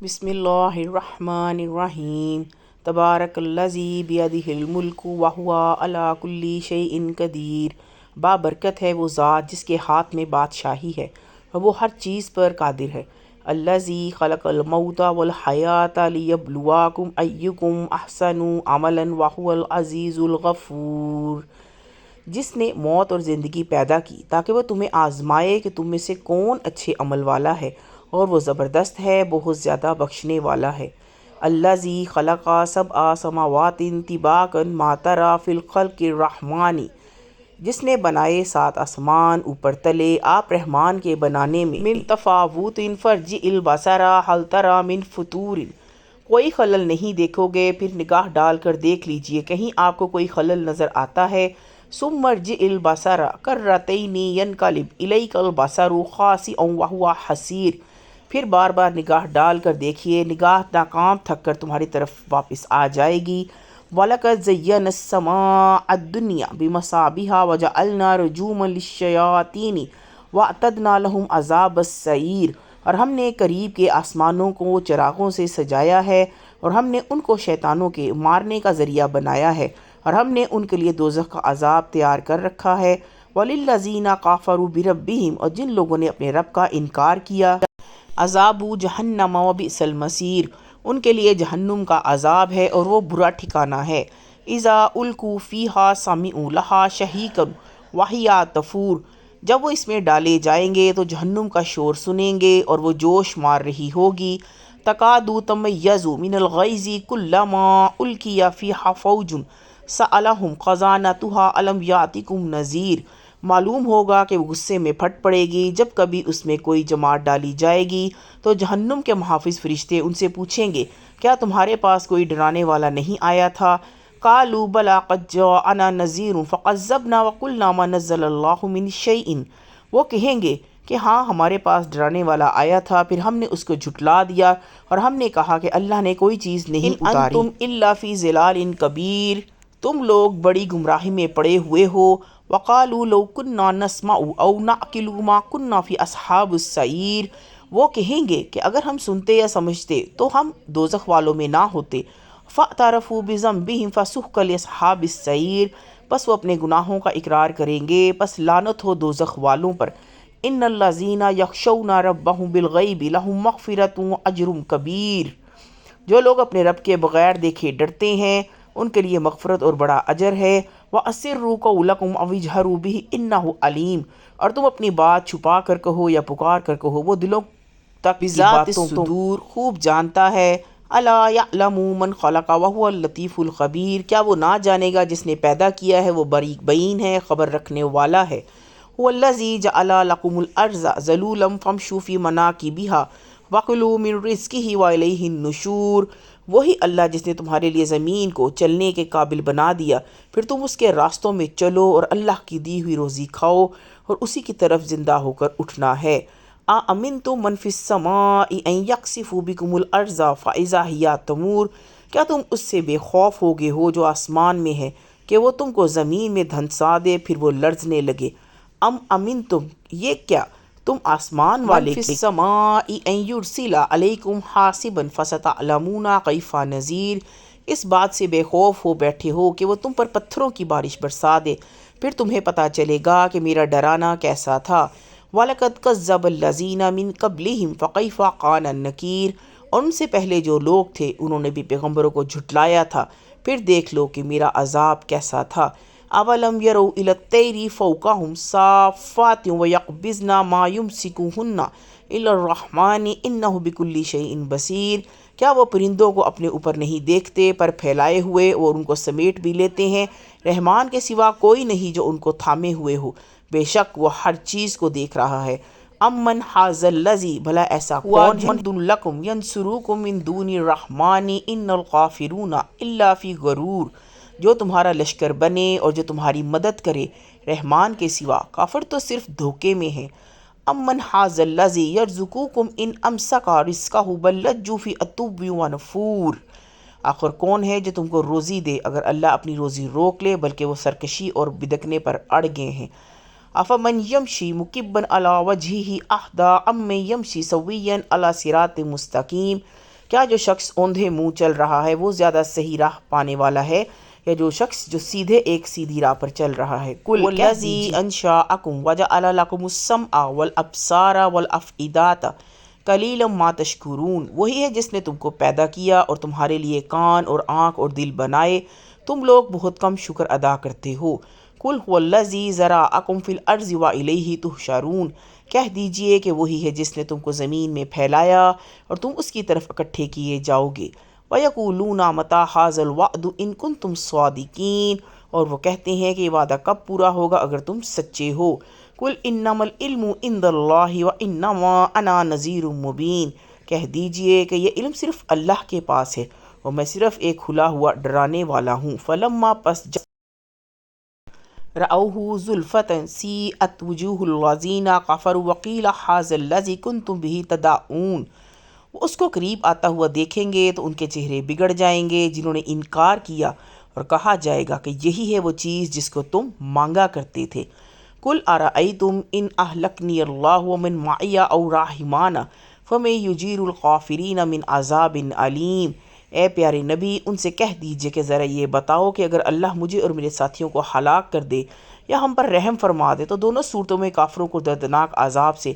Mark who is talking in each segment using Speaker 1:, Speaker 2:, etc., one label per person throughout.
Speaker 1: بسم اللہ الرحمن الرحیم تبارک الذی بیدہ الملک وہو علی کل شیء قدیر۔ بابرکت ہے وہ ذات جس کے ہاتھ میں بادشاہی ہے اور وہ ہر چیز پر قادر ہے۔ الذی خلق الموت والحیاۃ لیبلواکم ایکم احسن عملا وہو العزیز الغفور۔ جس نے موت اور زندگی پیدا کی تاکہ وہ تمہیں آزمائے کہ تم میں سے کون اچھے عمل والا ہے، اور وہ زبردست ہے، بہت زیادہ بخشنے والا ہے۔ الذی خلق سبع سماوات طباقا ما تری فی الخلق الرحمن۔ جس نے بنائے 7 آسمان اوپر تلے آپ رحمان کے بنانے میں۔ من تفاوت فارجع البصر هل تری من فطور۔ کوئی خلل نہیں دیکھو گے، پھر نگاہ ڈال کر دیکھ لیجئے کہیں آپ کو کوئی خلل نظر آتا ہے۔ ثم ارجع البصر کرتین ینقلب الیک البصر خاسئا وہو حسیر۔ پھر بار بار نگاہ ڈال کر دیکھیے، نگاہ ناکام تھک کر تمہاری طرف واپس آ جائے گی۔ وَلَقَدْ زَيَّنَّا السَّمَاءَ الدُّنْيَا بِمَصَابِيحَ وَجَعَلْنَا رُجُومًا لِلشَّيَاطِينِ وَأَعْتَدْنَا لَهُمْ عَذَابَ السَّعِيرِ۔ اور ہم نے قریب کے آسمانوں کو چراغوں سے سجایا ہے، اور ہم نے ان کو شیطانوں کے مارنے کا ذریعہ بنایا ہے، اور ہم نے ان کے لیے دوزخ کا عذاب تیار کر رکھا ہے۔ وَلِلَّذِينَ كَفَرُوا بِرَبِّهِمْ۔ اور جن لوگوں نے اپنے رب کا انکار کیا، عذاب جہنم وبئس المصیر۔ ان کے لیے جہنم کا عذاب ہے اور وہ برا ٹھکانہ ہے۔ اذا القوا فیہا سمعوا لہا شہیقا وہی تفور۔ جب وہ اس میں ڈالے جائیں گے تو جہنم کا شور سنیں گے اور وہ جوش مار رہی ہوگی۔ تکاد تمیز من الغیظ کلما القی فیہا فوج سألہم خزانتہا الم یأتکم نذیر۔ معلوم ہوگا کہ وہ غصے میں پھٹ پڑے گی جب کبھی اس میں کوئی جماعت ڈالی جائے گی تو جہنم کے محافظ فرشتے ان سے پوچھیں گے، کیا تمہارے پاس کوئی ڈرانے والا نہیں آیا تھا؟ قالوا بلی قد جاءنا نذیر فکذبنا وقلنا ما نزل اللہ من شیء۔ وہ کہیں گے کہ ہاں ہمارے پاس ڈرانے والا آیا تھا، پھر ہم نے اس کو جھٹلا دیا اور ہم نے کہا کہ اللہ نے کوئی چیز نہیں اتاری۔ ان انتم الا فی ضلال کبیر۔ تم لوگ بڑی گمراہی میں پڑے ہوئے ہو۔ وقالوا لو كنا نسمع او نعقل ما كنا في اصحاب السعیر۔ وہ کہیں گے کہ اگر ہم سنتے یا سمجھتے تو ہم دوزخ والوں میں نہ ہوتے۔ فاعترفوا بذنبهم فسحقا لاصحاب السعیر۔ پس وہ اپنے گناہوں کا اقرار کریں گے، پس لعنت ہو دوزخ والوں پر۔ ان الذین یخشون ربهم بالغیب لهم مغفرۃ واجر کبیر۔ جو لوگ اپنے رب کے بغیر دیکھے ڈرتے ہیں ان کے لیے مغفرت اور بڑا اجر ہے۔ وَأَسِرُّوا قَوْلَكُمْ أَوِ اجْهَرُوا بِهِ إِنَّهُ عَلِيمٌ۔ اور تم اپنی بات چھپا کر کہو یا پکار کر کہو، وہ دلوں تک کی باتوں صدور خوب جانتا ہے۔ أَلَا يَعْلَمُ مَنْ خَلَقَ وَهُوَ اللَّطِيفُ الْخَبِيرُ۔ کیا وہ نہ جانے گا جس نے پیدا کیا ہے، وہ باریک بین ہے، خبر رکھنے والا ہے۔ هُوَ الَّذِي جَعَلَ لَكُمُ الْأَرْضَ ذَلُولًا فَامْشُوا فِي مَنَاكِبِهَا وَكُلُوا مِن رِزْقِهِ وَإِلَيْهِ النُّشُورُ۔ وہی اللہ جس نے تمہارے لیے زمین کو چلنے کے قابل بنا دیا، پھر تم اس کے راستوں میں چلو اور اللہ کی دی ہوئی روزی کھاؤ اور اسی کی طرف زندہ ہو کر اٹھنا ہے۔ أَأَمِنْتُم مَّن فِي السَّمَاءِ أَن يَخْسِفَ بِكُمُ الْأَرْضَ فَإِذَا هِيَ تَمُورُ۔ کیا تم اس سے بے خوف ہوگے ہو جو آسمان میں ہے کہ وہ تم کو زمین میں دھنسا دے پھر وہ لرزنے لگے؟ ام امنتم، یہ کیا تم آسمان والے فی السماء ان یرسل علیکم حاصبا فستعلمون کیف نذیر۔ اس بات سے بے خوف ہو بیٹھے ہو کہ وہ تم پر پتھروں کی بارش برسا دے، پھر تمہیں پتہ چلے گا کہ میرا ڈرانا کیسا تھا۔ وَلَقَدْ كَذَّبَ الَّذِينَ مِن قَبْلِهِمْ فَكَيْفَ كَانَ نَكِيرِ۔ اور ان سے پہلے جو لوگ تھے انہوں نے بھی پیغمبروں کو جھٹلایا تھا، پھر دیکھ لو کہ میرا عذاب کیسا تھا۔ اَوَلَمْ يَرَوْا إِلَى الطَّيْرِ فَوْقَهُمْ صَافَّاتٍ وَيَقْبِضْنَ مَا يُمْسِكُهُنَّ إِلَّا الرَّحْمَنُ إِنَّهُ بِكُلِّ شَيْءٍ بَصِيرٌ۔ کیا وہ پرندوں کو اپنے اوپر نہیں دیکھتے، پر پھیلائے ہوئے اور ان کو سمیٹ بھی لیتے ہیں؟ رحمان کے سوا کوئی نہیں جو ان کو تھامے ہوئے ہو، بے شک وہ ہر چیز کو دیکھ رہا ہے۔ امن ھذا الذی، بھلا ایسا کون ہے جند لکم ینصرکم من دون الرحمن ان الکافرون الا فی غرور، جو تمہارا لشکر بنے اور جو تمہاری مدد کرے رحمان کے سوا، کافر تو صرف دھوکے میں ہیں۔ امن ھذا الذی یرزقکم ان امسک رزقہ بل لجوا فی عتو ونفور۔ آخر کون ہے جو تم کو روزی دے اگر اللہ اپنی روزی روک لے، بلکہ وہ سرکشی اور بدکنے پر اڑ گئے ہیں۔ افمن یمشی مکبا علی وجہہ اہدی امن یمشی سویا علی صراط مستقیم۔ کیا جو شخص اوندھے منہ چل رہا ہے وہ زیادہ صحیح راہ پانے والا ہے یا جو شخص جو سیدھے ایک سیدھی راہ پر چل رہا ہے؟ قل والذی انشأکم وجعل لکم السمع والابصار والافئدۃ قلیلا ما تشکرون، وہی ہے جس نے تم کو پیدا کیا اور تمہارے لیے کان اور آنکھ اور دل بنائے، تم لوگ بہت کم شکر ادا کرتے ہو۔ قل هو الذی ذرأکم فی الارض والیہ تحشرون، کہہ دیجئے کہ وہی ہے جس نے تم کو زمین میں پھیلایا اور تم اس کی طرف اکٹھے کیے جاؤ گے۔ وَيَقُولُونَ مَتَىٰ هَٰذَا الْوَعْدُ إِن كُنتُمْ صَادِقِينَ، اور وہ کہتے ہیں کہ یہ وعدہ کب پورا ہوگا اگر تم سچے ہو۔ قُلْ إِنَّمَا الْعِلْمُ عِندَ اللہِ وَإِنَّمَا أَنَا نَذِيرٌ مُّبِينٌ، کہہ دیجئے کہ یہ علم صرف اللہ کے پاس ہے اور میں صرف ایک کھلا ہوا ڈرانے والا ہوں۔ فَلَمَّا پس رَأَوْهُ زُلْفَةً سِیئَتْ وُجُوهُ الَّذِینَ کَفَرُوا وَقِیلَ هَٰذَا الَّذِی کُنتُم بِهِ تَدَعُونَ، وہ اس کو قریب آتا ہوا دیکھیں گے تو ان کے چہرے بگڑ جائیں گے جنہوں نے انکار کیا، اور کہا جائے گا کہ یہی ہے وہ چیز جس کو تم مانگا کرتے تھے۔ قُلْ أَرَأَیْتُمْ إِنْ أَهْلَکَنِیَ اللہِ وَمَن مَّعِیَ أَوْ رَحِمَانَ فَمَن یُجِیرُ الْکَافِرِینَ مِنْ عَذَابٍ أَلِیمٍ، اے پیارے نبی ان سے کہہ دیجئے کہ ذرا یہ بتاؤ کہ اگر اللہ مجھے اور میرے ساتھیوں کو ہلاک کر دے یا ہم پر رحم فرما دے تو دونوں صورتوں میں کافروں کو دردناک عذاب سے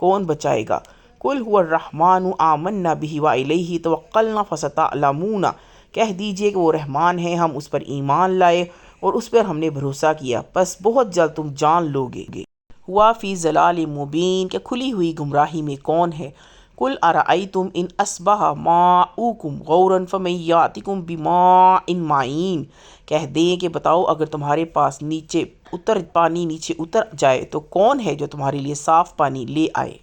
Speaker 1: کون بچائے گا؟ قُلْ هُوَ الرَّحْمَٰنُ آمَنَّا بِهِ وَإِلَیْهِ تَوَکَّلْنَا فَسَتَعْلَمُونَ، کہہ دیجئے کہ وہ رحمان ہے، ہم اس پر ایمان لائے اور اس پر ہم نے بھروسہ کیا، پس بہت جلد تم جان لو گے۔ ہوا فی ضلال مبین، کہ کھلی ہوئی گمراہی میں کون ہے؟ قُلْ أَرَأَیْتُمْ إِنْ أَصْبَحَ مَاؤُکُمْ غَوْرًا فَمَن یَأْتِکُم بِمَاءٍ مَّعِینٍ، کہہ دیں کہ بتاؤ اگر تمہارے پاس پانی نیچے اتر جائے تو کون ہے جو تمہارے لیے صاف پانی لے آئے؟